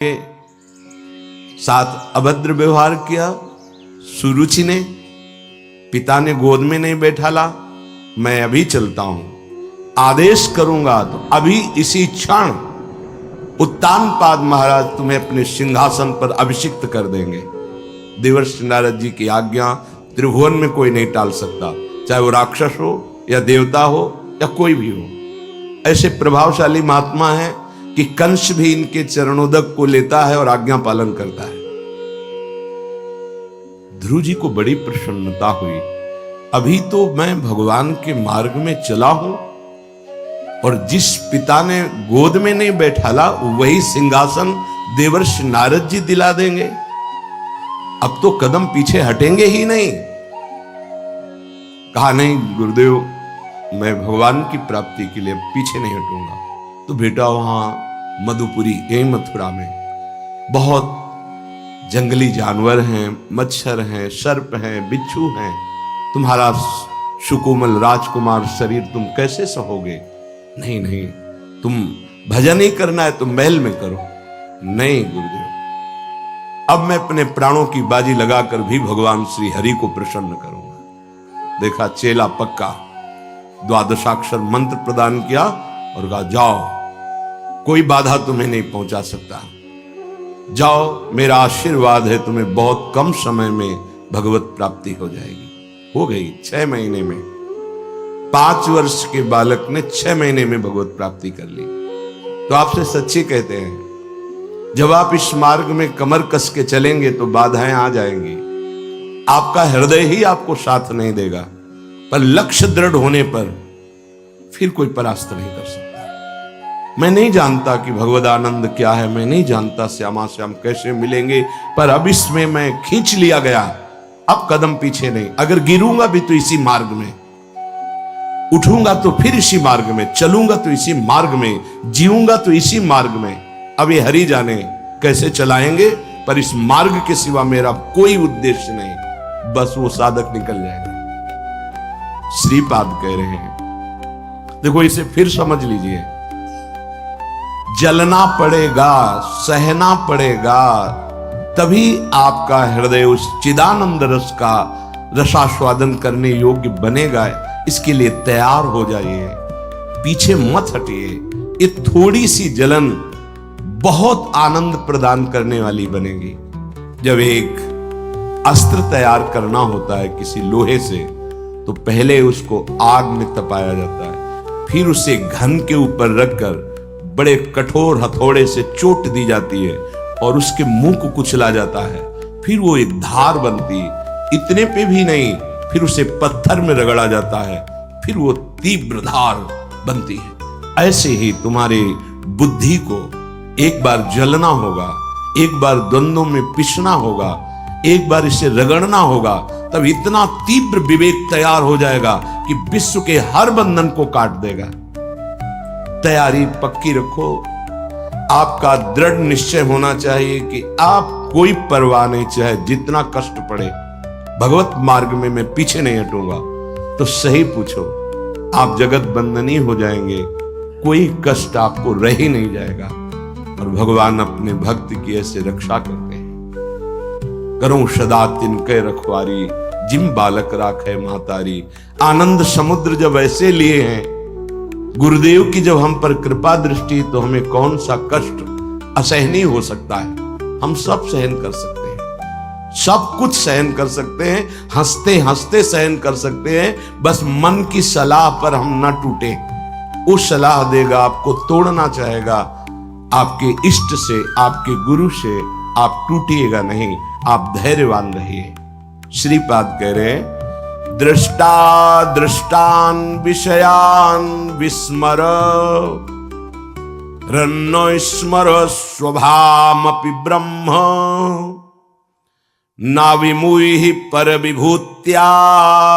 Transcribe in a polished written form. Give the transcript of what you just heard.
के साथ अभद्र व्यवहार किया। सुरुचि ने, पिता ने गोद में नहीं बैठाला, मैं अभी चलता हूं, आदेश करूंगा तो अभी इसी क्षण उत्तानपाद महाराज तुम्हें अपने सिंहासन पर अभिषिक्त कर देंगे। देवर्षि नारद जी की आज्ञा त्रिभुवन में कोई नहीं टाल सकता, चाहे वो राक्षस हो या देवता हो या कोई भी हो। ऐसे प्रभावशाली महात्मा हैं कि कंस भी इनके चरणोदक को लेता है और आज्ञा पालन करता है। ध्रुव जी को बड़ी प्रसन्नता हुई, अभी तो मैं भगवान के मार्ग में चला हूं और जिस पिता ने गोद में नहीं बैठाला वही सिंहासन देवर्षि नारद जी दिला देंगे। अब तो कदम पीछे हटेंगे ही नहीं। कहा नहीं गुरुदेव, मैं भगवान की प्राप्ति के लिए पीछे नहीं हटूंगा। तो बेटा वहां मधुपुरी यही मथुरा में बहुत जंगली जानवर हैं, मच्छर हैं, सर्प हैं, बिच्छू हैं, तुम्हारा सुकोमल राजकुमार शरीर तुम कैसे सहोगे? नहीं नहीं, तुम भजन ही करना है तो महल में करो। नहीं गुरुदेव, अब मैं अपने प्राणों की बाजी लगाकर भी भगवान श्री हरि को प्रसन्न करूंगा। देखा चेला पक्का, द्वादशाक्षर मंत्र प्रदान किया और कहा जाओ, कोई बाधा तुम्हें नहीं पहुंचा सकता, जाओ, मेरा आशीर्वाद है, तुम्हें बहुत कम समय में भगवत प्राप्ति हो जाएगी। हो गई 6 महीने में। 5 वर्ष के बालक ने 6 महीने में भगवत प्राप्ति कर ली। तो आपसे सच्ची कहते हैं, जब आप इस मार्ग में कमर कस के चलेंगे तो बाधाएं आ जाएंगी। आपका हृदय ही आपको साथ नहीं देगा, पर लक्ष्य दृढ़ होने पर फिर कोई परास्त नहीं कर सकता। मैं नहीं जानता कि भगवद आनंद क्या है, मैं नहीं जानता श्यामा श्याम कैसे मिलेंगे, पर अब इसमें मैं खींच लिया गया, अब कदम पीछे नहीं। अगर गिरूंगा भी तो इसी मार्ग में, उठूंगा तो फिर इसी मार्ग में, चलूंगा तो इसी मार्ग में, जीऊंगा तो इसी मार्ग में। अब ये हरि जाने कैसे चलाएंगे, पर इस मार्ग के सिवा मेरा कोई उद्देश्य नहीं। बस वो साधक निकल जाएगा। श्रीपाद कह रहे हैं, देखो इसे फिर समझ लीजिए, जलना पड़ेगा, सहना पड़ेगा, तभी आपका हृदय उस चिदानंद रस का रसास्वादन करने योग्य बनेगा। इसके लिए तैयार हो जाइए, पीछे मत हटिए। ये थोड़ी सी जलन बहुत आनंद प्रदान करने वाली बनेगी। जब एक अस्त्र तैयार करना होता है किसी लोहे से, तो पहले उसको आग में तपाया जाता है, फिर उसे घन के ऊपर रखकर बड़े कठोर हथौड़े से चोट दी जाती है और उसके मुंह को कुचला जाता है, फिर वो एक धार बनती। इतने पे भी नहीं, फिर उसे पत्थर में रगड़ा जाता है, फिर वो तीव्र धार बनती है। ऐसे ही तुम्हारी बुद्धि को एक बार जलना होगा, एक बार द्वंद्वों में पिसना होगा, एक बार इसे रगड़ना होगा, तब इतना तीव्र विवेक तैयार हो जाएगा कि विश्व के हर बंधन को काट देगा। तैयारी पक्की रखो। आपका दृढ़ निश्चय होना चाहिए कि आप कोई परवाह नहीं, चाहे जितना कष्ट पड़े, भगवत मार्ग में मैं पीछे नहीं हटूंगा। तो सही पूछो, आप जगत बंधनी हो जाएंगे, कोई कष्ट आपको रह ही नहीं जाएगा। और भगवान अपने भक्त की ऐसे रक्षा करते हैं। करूं सदा तिनके रखवारी, जिम बालक राखे महतारी। आनंद समुद्र जब ऐसे लिए हैं गुरुदेव की, जब हम पर कृपा दृष्टि, तो हमें कौन सा कष्ट असहनीय हो सकता है? हम सब सहन कर सकते हैं, सब कुछ सहन कर सकते हैं, हंसते हंसते सहन कर सकते हैं। बस मन की सलाह पर हम न टूटे। वो सलाह देगा, आपको तोड़ना चाहेगा, आपके इष्ट से, आपके गुरु से आप टूटिएगा नहीं, आप धैर्यवान रहिए। श्रीपाद कह रहे हैं, दृष्टा दृष्टान विषयान विस्मर, रन्नो स्मर स्वभामपि ब्रह्म, ना विमुहि पर विभूत्या।